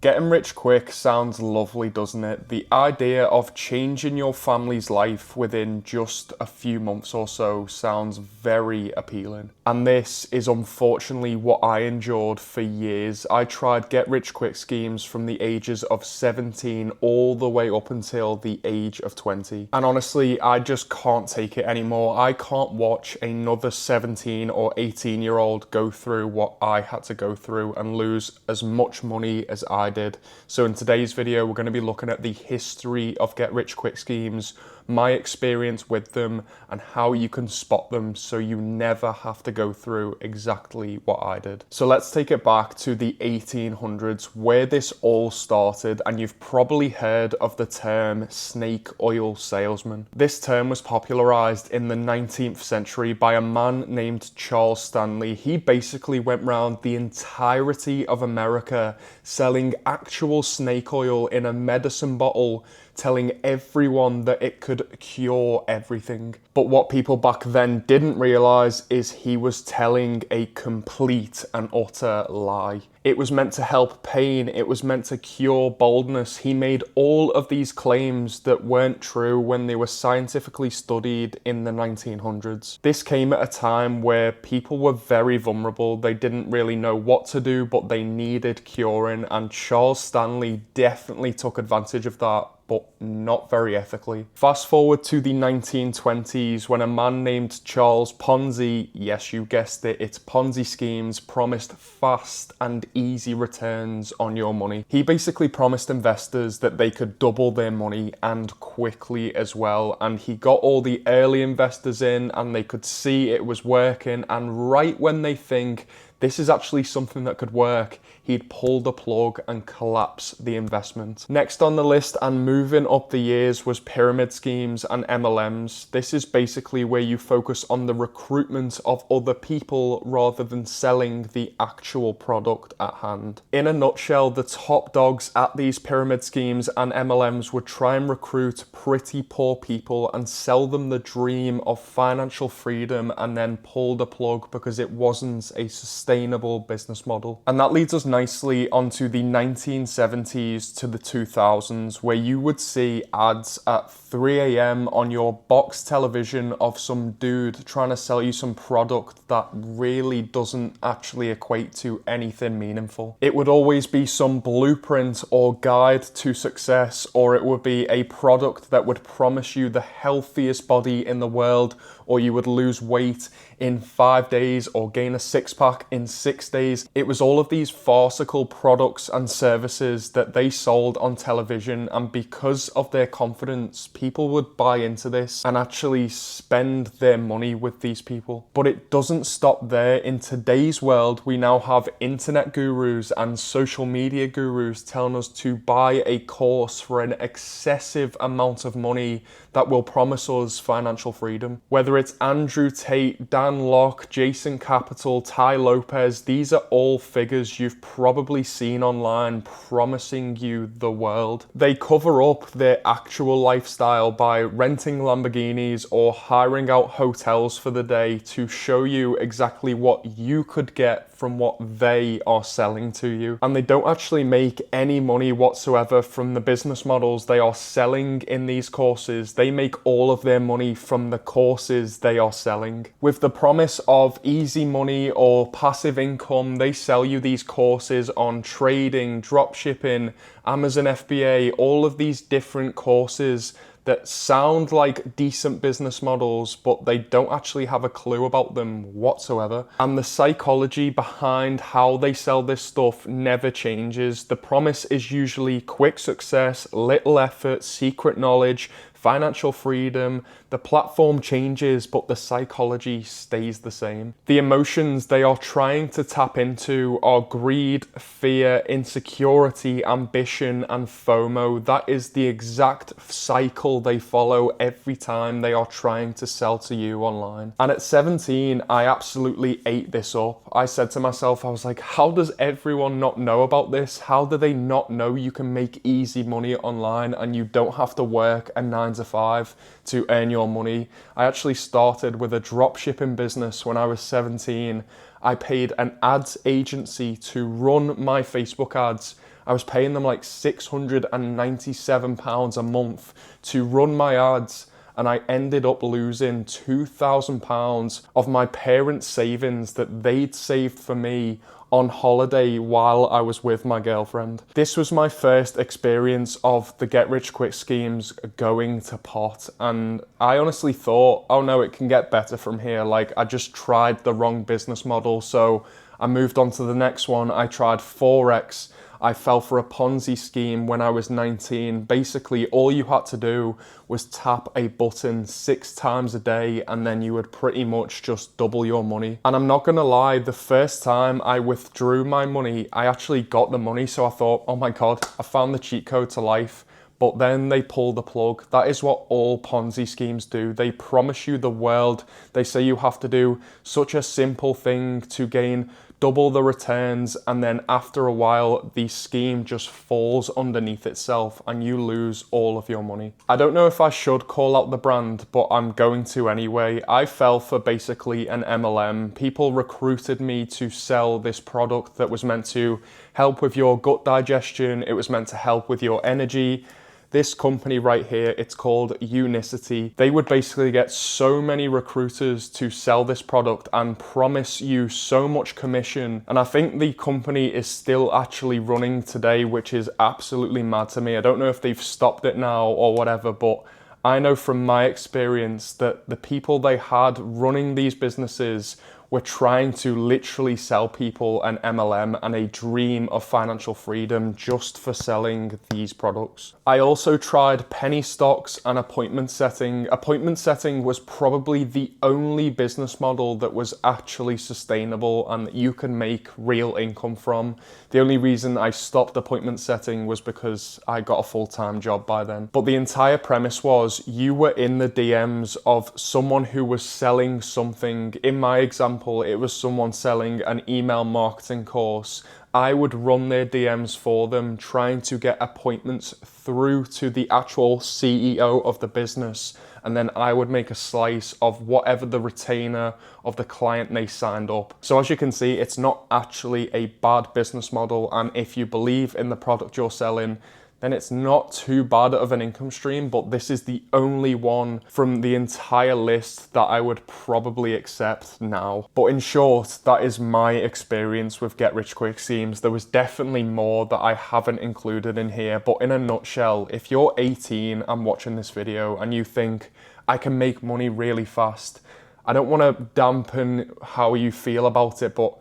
Getting rich quick sounds lovely, doesn't it? The idea of changing your family's life within just a few months or so sounds very appealing. And this is unfortunately what I endured for years. I tried get rich quick schemes from the ages of 17 all the way up until the age of 20. And honestly, I just can't take it anymore. I can't watch another 17 or 18-year-old go through what I had to go through and lose as much money as I did. So in today's video, we're going to be looking at the history of get rich quick schemes, my experience with them, and how you can spot them so you never have to go through exactly what I did. So let's take it back to the 1800s where this all started, and you've probably heard of the term snake oil salesman. This term was popularized in the 19th century by a man named Charles Stanley. He basically went around the entirety of America selling actual snake oil in a medicine bottle, telling everyone that it could cure everything. But what people back then didn't realize is he was telling a complete and utter lie. It was meant to help pain, it was meant to cure baldness. He made all of these claims that weren't true when they were scientifically studied in the 1900s. This came at a time where people were very vulnerable. They didn't really know what to do, but they needed curing, and Charles Stanley definitely took advantage of that, but not very ethically. Fast forward to the 1920s when a man named Charles Ponzi, yes you guessed it, it's Ponzi schemes, promised fast and easy returns on your money. He basically promised investors that they could double their money and quickly as well, and he got all the early investors in and they could see it was working, and right when they think this is actually something that could work, he'd pull the plug and collapse the investment. Next on the list, and moving up the years, was pyramid schemes and MLMs. This is basically where you focus on the recruitment of other people rather than selling the actual product at hand. In a nutshell, the top dogs at these pyramid schemes and MLMs would try and recruit pretty poor people and sell them the dream of financial freedom and then pull the plug because it wasn't a sustainable business model. And that leads us nicely onto the 1970s to the 2000s, where you would see ads at 3 a.m. on your box television of some dude trying to sell you some product that really doesn't actually equate to anything meaningful. It would always be some blueprint or guide to success, or it would be a product that would promise you the healthiest body in the world, or you would lose weight in 5 days or gain a six-pack in 6 days. It was all of these farcical products and services that they sold on television, and because of their confidence, people would buy into this and actually spend their money with these people. But it doesn't stop there. In today's world, we now have internet gurus and social media gurus telling us to buy a course for an excessive amount of money that will promise us financial freedom. Whether it's Andrew Tate, Dan Locke, Jason Capital, Ty Lopez, these are all figures you've probably seen online promising you the world. They cover up their actual lifestyle by renting Lamborghinis or hiring out hotels for the day to show you exactly what you could get from what they are selling to you. And they don't actually make any money whatsoever from the business models they are selling in these courses. They make all of their money from the courses they are selling. With the promise of easy money or passive income, they sell you these courses on trading, drop shipping, Amazon FBA, all of these different courses that sound like decent business models, but they don't actually have a clue about them whatsoever. And the psychology behind how they sell this stuff never changes. The promise is usually quick success, little effort, secret knowledge, financial freedom. The platform changes, but the psychology stays the same. The emotions they are trying to tap into are greed, fear, insecurity, ambition, and FOMO. That is the exact cycle they follow every time they are trying to sell to you online. And at 17, I absolutely ate this up. I said to myself, I was like, how does everyone not know about this? How do they not know you can make easy money online and you don't have to work a 9 to 5 to earn your money? I actually started with a drop shipping business when I was 17. I paid an ads agency to run my Facebook ads, I was paying them like £697 a month to run my ads, and I ended up losing £2,000 of my parents' savings that they'd saved for me on holiday while I was with my girlfriend. This was my first experience of the get rich quick schemes going to pot, and I honestly thought, oh no, it can get better from here. Like, I just tried the wrong business model, so I moved on to the next one. I tried Forex. I fell for a Ponzi scheme when I was 19. Basically, all you had to do was tap a button 6 times a day, and then you would pretty much just double your money. And I'm not gonna lie, the first time I withdrew my money, I actually got the money, so I thought, oh my God, I found the cheat code to life. But then they pull the plug. That is what all Ponzi schemes do. They promise you the world. They say you have to do such a simple thing to gain double the returns, and then after a while the scheme just falls underneath itself and you lose all of your money. I don't know if I should call out the brand, but I'm going to anyway. I fell for basically an MLM. People recruited me to sell this product that was meant to help with your gut digestion. It was meant to help with your energy. This company right here, it's called Unicity. They would basically get so many recruiters to sell this product and promise you so much commission. And I think the company is still actually running today, which is absolutely mad to me. I don't know if they've stopped it now or whatever, but I know from my experience that the people they had running these businesses were trying to literally sell people an MLM and a dream of financial freedom just for selling these products. I also tried penny stocks and appointment setting. Appointment setting was probably the only business model that was actually sustainable and that you can make real income from. The only reason I stopped appointment setting was because I got a full-time job by then. But the entire premise was you were in the DMs of someone who was selling something. In my example, it was someone selling an email marketing course. I would run their DMs for them, trying to get appointments through to the actual CEO of the business. And then I would make a slice of whatever the retainer of the client they signed up. So as you can see, it's not actually a bad business model. And if you believe in the product you're selling, then it's not too bad of an income stream, but this is the only one from the entire list that I would probably accept now. But in short, that is my experience with get rich quick schemes. There was definitely more that I haven't included in here, but in a nutshell, if you're 18 and watching this video and you think, I can make money really fast, I don't want to dampen how you feel about it, but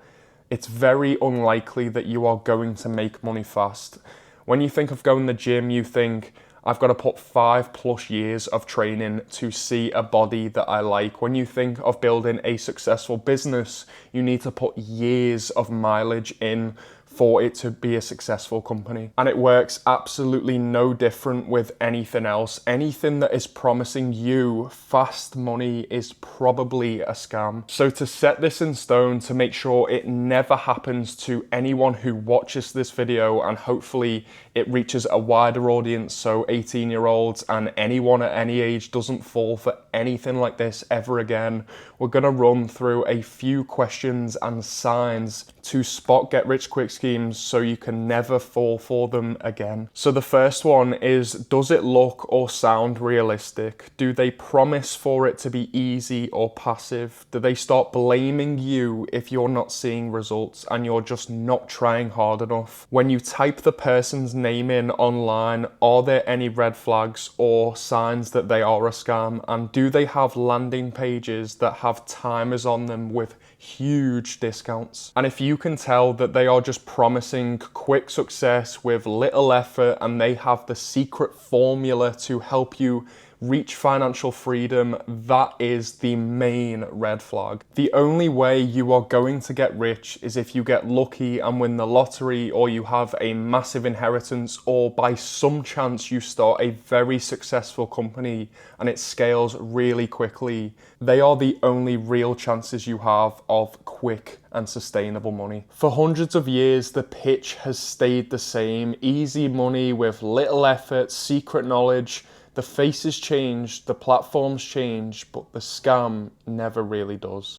it's very unlikely that you are going to make money fast. When you think of going to the gym, you think, I've got to put 5+ years of training to see a body that I like. When you think of building a successful business, you need to put years of mileage in for it to be a successful company. And it works absolutely no different with anything else. Anything that is promising you fast money is probably a scam. So to set this in stone, to make sure it never happens to anyone who watches this video, and hopefully it reaches a wider audience, so 18-year-olds and anyone at any age doesn't fall for anything like this ever again, we're gonna run through a few questions and signs to spot get rich quick schemes so you can never fall for them again. So the first one is, does it look or sound realistic? Do they promise for it to be easy or passive? Do they start blaming you if you're not seeing results and you're just not trying hard enough? When you type the person's name in online, are there any red flags or signs that they are a scam? And do they have landing pages that have timers on them with huge discounts? And if you can tell that they are just promising quick success with little effort and they have the secret formula to help you reach financial freedom, that is the main red flag. The only way you are going to get rich is if you get lucky and win the lottery, or you have a massive inheritance, or by some chance you start a very successful company and it scales really quickly. They are the only real chances you have of quick and sustainable money. For hundreds of years, the pitch has stayed the same: easy money with little effort, secret knowledge. The faces change, the platforms change, but the scam never really does.